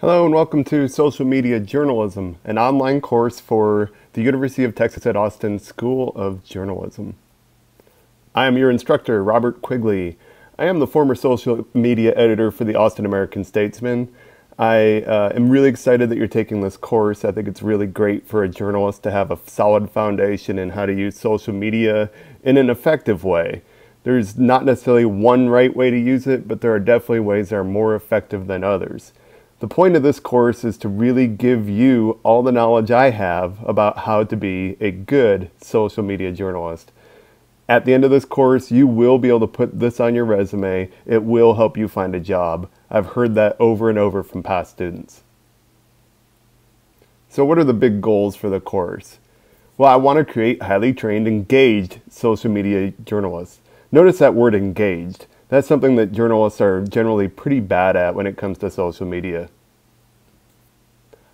Hello and welcome to Social Media Journalism, an online course for the University of Texas at Austin School of Journalism. I am your instructor, Robert Quigley. I am the former social media editor for the Austin American-Statesman. I am really excited that you're taking this course. I think it's really great for a journalist to have a solid foundation in how to use social media in an effective way. There's not necessarily one right way to use it, but there are definitely ways that are more effective than others. The point of this course is to really give you all the knowledge I have about how to be a good social media journalist. At the end of this course, you will be able to put this on your resume. It will help you find a job. I've heard that over and over from past students. So what are the big goals for the course? Well, I want to create highly trained, engaged social media journalists. Notice that word engaged. That's something that journalists are generally pretty bad at when it comes to social media.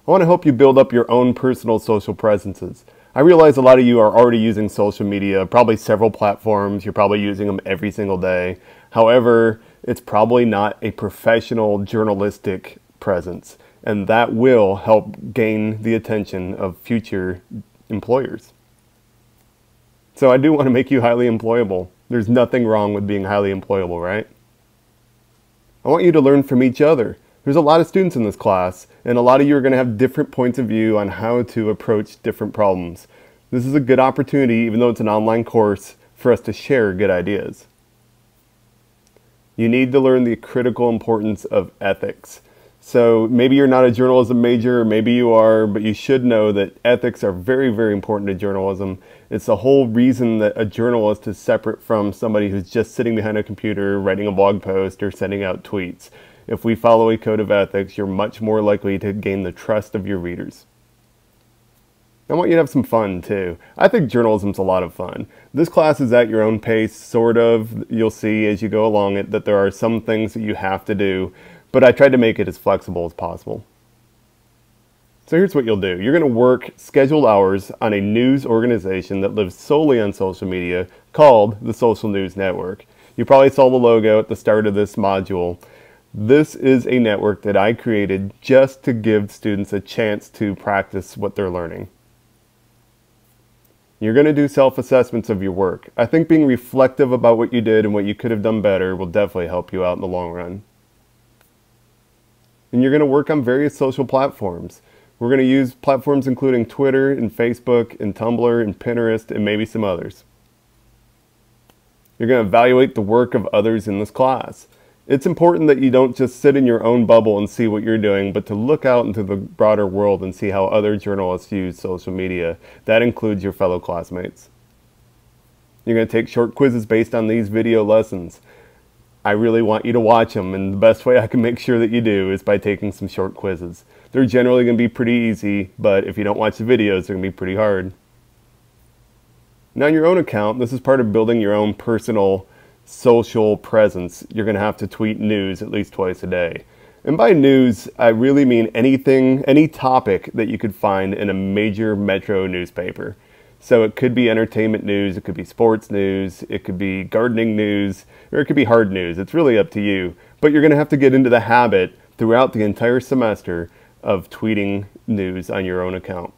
I want to help you build up your own personal social presences. I realize a lot of you are already using social media, probably several platforms. You're probably using them every single day. However, it's probably not a professional journalistic presence, and that will help gain the attention of future employers. So I do want to make you highly employable. There's nothing wrong with being highly employable, right? I want you to learn from each other. There's a lot of students in this class, and a lot of you are going to have different points of view on how to approach different problems. This is a good opportunity, even though it's an online course, for us to share good ideas. You need to learn the critical importance of ethics. So maybe you're not a journalism major, or maybe you are, but you should know that ethics are very, very important to journalism. It's the whole reason that a journalist is separate from somebody who's just sitting behind a computer, writing a blog post, or sending out tweets. If we follow a code of ethics, you're much more likely to gain the trust of your readers. I want you to have some fun too. I think journalism's a lot of fun. This class is at your own pace, sort of. You'll see as you go along it that there are some things that you have to do, but I tried to make it as flexible as possible. So here's what you'll do. You're going to work scheduled hours on a news organization that lives solely on social media called the Social News Network. You probably saw the logo at the start of this module. This is a network that I created just to give students a chance to practice what they're learning. You're going to do self-assessments of your work. I think being reflective about what you did and what you could have done better will definitely help you out in the long run. And you're going to work on various social platforms. We're going to use platforms including Twitter and Facebook and Tumblr and Pinterest and maybe some others. You're going to evaluate the work of others in this class. It's important that you don't just sit in your own bubble and see what you're doing, but to look out into the broader world and see how other journalists use social media. That includes your fellow classmates. You're going to take short quizzes based on these video lessons. I really want you to watch them, and the best way I can make sure that you do is by taking some short quizzes. They're generally going to be pretty easy, but if you don't watch the videos, they're going to be pretty hard. Now on your own account, this is part of building your own personal social presence. You're going to have to tweet news at least twice a day. And by news, I really mean anything, any topic that you could find in a major metro newspaper. So it could be entertainment news, it could be sports news, it could be gardening news, or it could be hard news. It's really up to you. But you're going to have to get into the habit throughout the entire semester of tweeting news on your own account.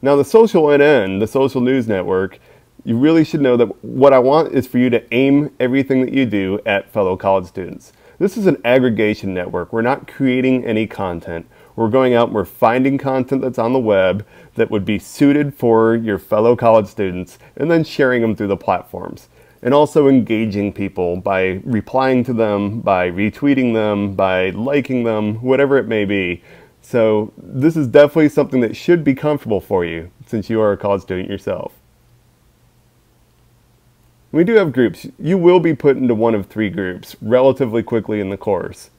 Now the social NN, the Social News Network, you really should know that what I want is for you to aim everything that you do at fellow college students. This is an aggregation network. We're not creating any content. We're going out and we're finding content that's on the web that would be suited for your fellow college students and then sharing them through the platforms. And also engaging people by replying to them, by retweeting them, by liking them, whatever it may be. So this is definitely something that should be comfortable for you since you are a college student yourself. We do have groups. You will be put into one of 3 groups relatively quickly in the course.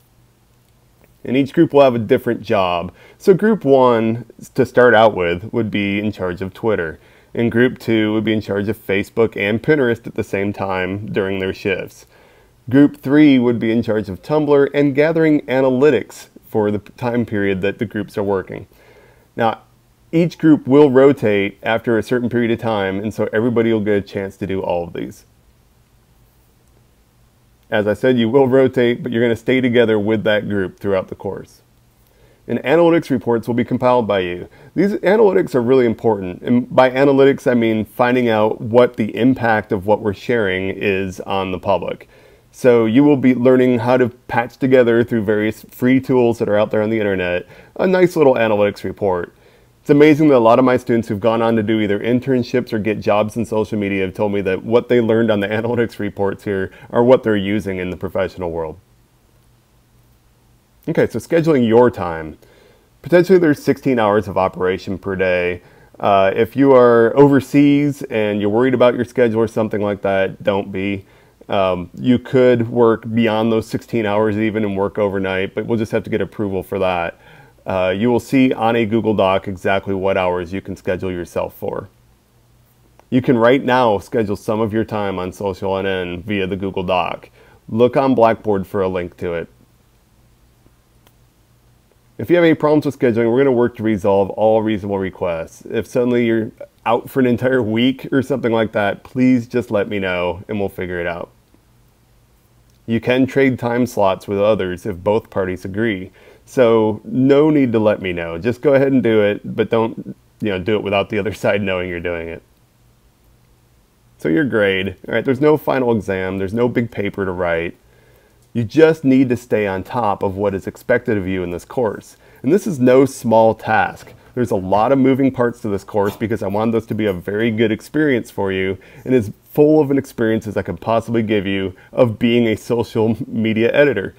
And each group will have a different job. So group 1, to start out with, would be in charge of Twitter. And group 2 would be in charge of Facebook and Pinterest at the same time during their shifts. Group 3 would be in charge of Tumblr and gathering analytics for the time period that the groups are working. Now, each group will rotate after a certain period of time, and so everybody will get a chance to do all of these. As I said, you will rotate, but you're going to stay together with that group throughout the course. And analytics reports will be compiled by you. These analytics are really important. And by analytics, I mean finding out what the impact of what we're sharing is on the public. So you will be learning how to patch together through various free tools that are out there on the internet a nice little analytics report. It's amazing that a lot of my students who've gone on to do either internships or get jobs in social media have told me that what they learned on the analytics reports here are what they're using in the professional world. Okay, so scheduling your time. Potentially there's 16 hours of operation per day. If you are overseas and you're worried about your schedule or something like that, don't be. You could work beyond those 16 hours even and work overnight, but we'll just have to get approval for that. You will see on a Google Doc exactly what hours you can schedule yourself for. You can right now schedule some of your time on Social NN via the Google Doc. Look on Blackboard for a link to it. If you have any problems with scheduling, we're going to work to resolve all reasonable requests. If suddenly you're out for an entire week or something like that, please just let me know and we'll figure it out. You can trade time slots with others if both parties agree. So no need to let me know. Just go ahead and do it, but don't do it without the other side knowing you're doing it. So your grade, all right, there's no final exam, there's no big paper to write. You just need to stay on top of what is expected of you in this course. And this is no small task. There's a lot of moving parts to this course because I want this to be a very good experience for you and as full of an experience as I could possibly give you of being a social media editor.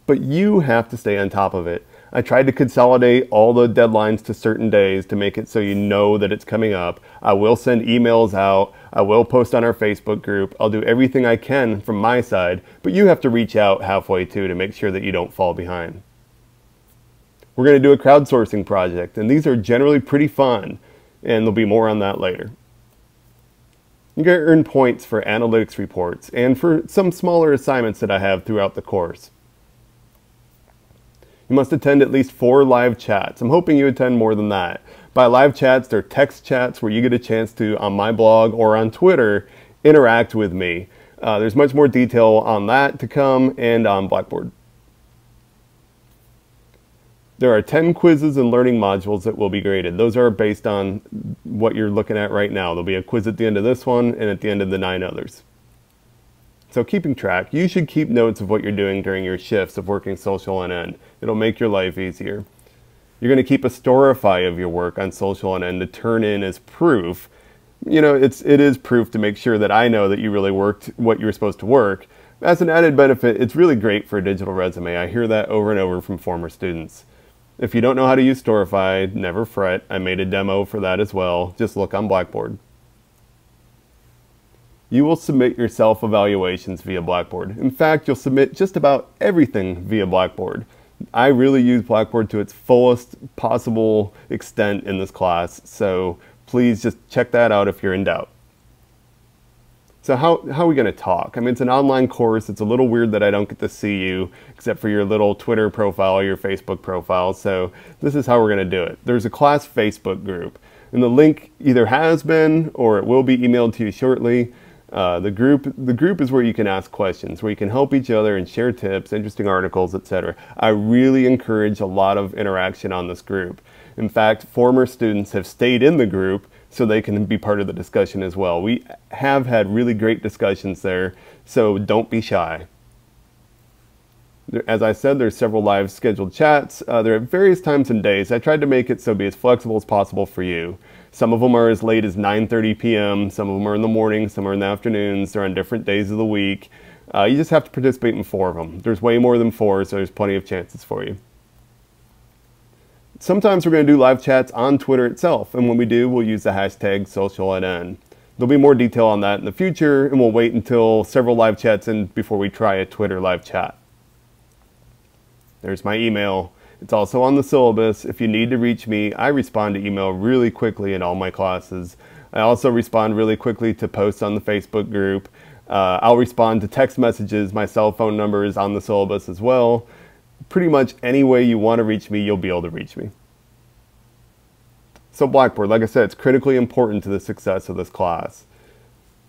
But you have to stay on top of it. I tried to consolidate all the deadlines to certain days to make it so you know that it's coming up. I will send emails out. I will post on our Facebook group. I'll do everything I can from my side, but you have to reach out halfway too to make sure that you don't fall behind. We're going to do a crowdsourcing project, and these are generally pretty fun, and there'll be more on that later. You're going to earn points for analytics reports and for some smaller assignments that I have throughout the course. You must attend at least 4 live chats. I'm hoping you attend more than that. By live chats, they're text chats where you get a chance to, on my blog or on Twitter, interact with me. There's much more detail on that to come and on Blackboard. There are 10 quizzes and learning modules that will be graded. Those are based on what you're looking at right now. There'll be a quiz at the end of this one and at the end of the 9 others. So keeping track, you should keep notes of what you're doing during your shifts of working Social NN. It'll make your life easier. You're going to keep a storify of your work on Social NN to turn in as proof. It is proof to make sure that I know that you really worked what you were supposed to work. As an added benefit, it's really great for a digital resume. I hear that over and over from former students. If you don't know how to use storify, never fret. I made a demo for that as well. Just look on Blackboard. You will submit your self-evaluations via Blackboard. In fact, you'll submit just about everything via Blackboard. I really use Blackboard to its fullest possible extent in this class, so please just check that out if you're in doubt. So how are we going to talk? I mean, it's an online course. It's a little weird that I don't get to see you except for your little Twitter profile or your Facebook profile, so this is how we're going to do it. There's a class Facebook group, and the link either has been or it will be emailed to you shortly. The group is where you can ask questions, where you can help each other and share tips, interesting articles, etc. I really encourage a lot of interaction on this group. In fact, former students have stayed in the group so they can be part of the discussion as well. We have had really great discussions there, so don't be shy. As I said, there's several live scheduled chats. They're at various times and days. I tried to make it so be as flexible as possible for you. Some of them are as late as 9:30 p.m., some of them are in the morning, some are in the afternoons, they're on different days of the week. You just have to participate in 4 of them. There's way more than 4, so there's plenty of chances for you. Sometimes we're going to do live chats on Twitter itself, and when we do, we'll use the hashtag SocialNN. There'll be more detail on that in the future, and we'll wait until several live chats in before we try a Twitter live chat. There's my email. It's also on the syllabus. If you need to reach me, I respond to email really quickly in all my classes. I also respond really quickly to posts on the Facebook group. I'll respond to text messages. My cell phone number is on the syllabus as well. Pretty much any way you want to reach me, you'll be able to reach me. So Blackboard, like I said, it's critically important to the success of this class.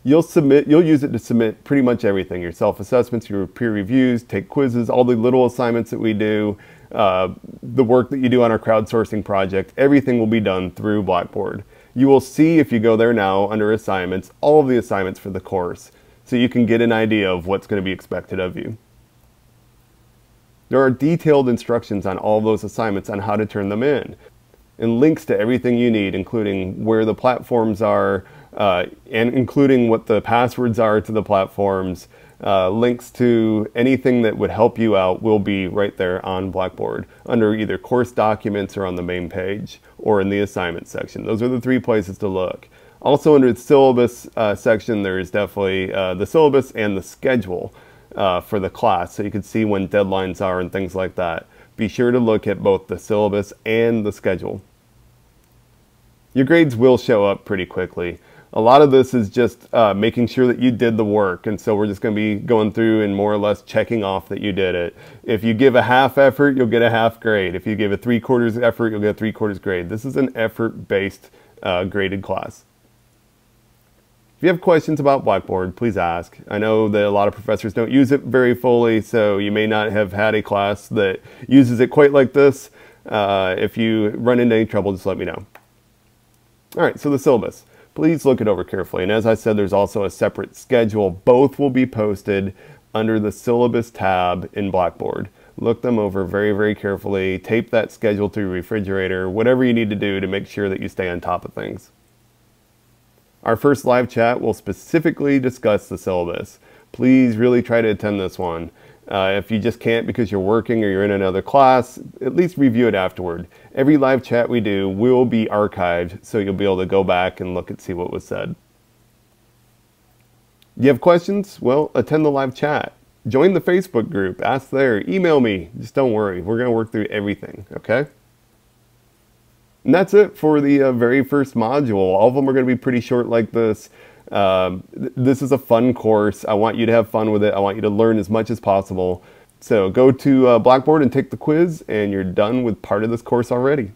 You'll use it to submit pretty much everything. Your self-assessments, your peer reviews, take quizzes, all the little assignments that we do, the work that you do on our crowdsourcing project, everything will be done through Blackboard. You will see, if you go there now under assignments, all of the assignments for the course, so you can get an idea of what's going to be expected of you. There are detailed instructions on all those assignments on how to turn them in, and links to everything you need, including where the platforms are, and including what the passwords are to the platforms. Links to anything that would help you out will be right there on Blackboard under either course documents or on the main page or in the assignment section. Those are the three places to look. Also under the syllabus section, there is definitely the syllabus and the schedule for the class, so you can see when deadlines are and things like that. Be sure to look at both the syllabus and the schedule. Your grades will show up pretty quickly. A lot of this is just making sure that you did the work, and so we're just going to be going through and more or less checking off that you did it. If you give a half effort, you'll get a half grade. If you give a 3/4 effort, you'll get a 3/4 grade. This is an effort-based graded class. If you have questions about Blackboard, please ask. I know that a lot of professors don't use it very fully, so you may not have had a class that uses it quite like this. If you run into any trouble, just let me know. All right, so the syllabus. Please look it over carefully. And as I said, there's also a separate schedule. Both will be posted under the syllabus tab in Blackboard. Look them over very, very carefully. Tape that schedule to your refrigerator, whatever you need to do to make sure that you stay on top of things. Our first live chat will specifically discuss the syllabus. Please really try to attend this one. If you just can't because you're working or you're in another class, at least review it afterward. Every live chat we do will be archived, so you'll be able to go back and look and see what was said. You have questions? Well, attend the live chat. Join the Facebook group. Ask there. Email me. Just don't worry. We're going to work through everything, okay? And that's it for the very first module. All of them are going to be pretty short like this. This is a fun course. I want you to have fun with it. I want you to learn as much as possible. So go to Blackboard and take the quiz, and you're done with part of this course already.